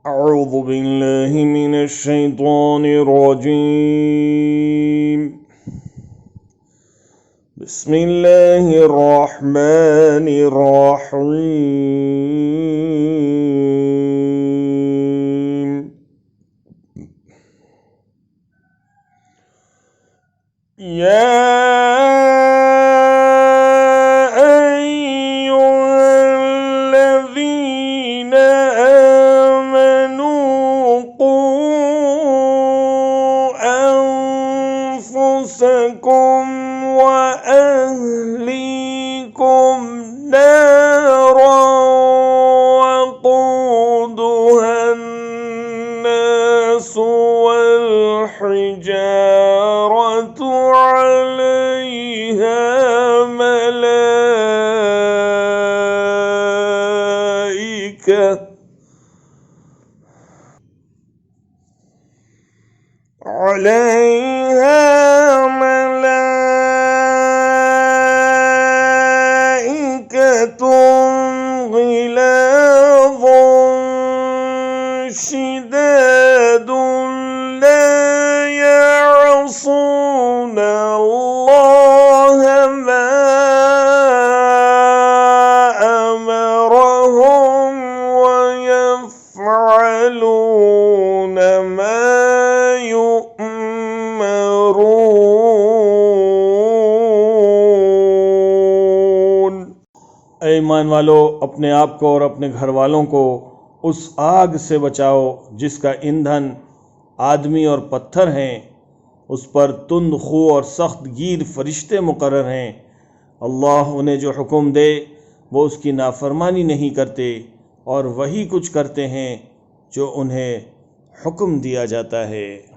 أعوذु बिल्लाहि मिनश शैतानिर रजीम। बिस्मिल्लाहिर रहमानिर रहीम। या وأهليكم نارا وقودها الناس والحجارة عليها ملائكة غلاظ شداد لا يعصون الله ما أمرهم ويفعلون ما ऐ ईमान वालों, अपने आप को और अपने घर वालों को उस आग से बचाओ जिसका ईंधन आदमी और पत्थर हैं। उस पर तुंद खू और सख्त गीर फरिश्ते मुकर्रर हैं। अल्लाह उन्हें जो हुक्म दे वो उसकी नाफरमानी नहीं करते और वही कुछ करते हैं जो उन्हें हुक्म दिया जाता है।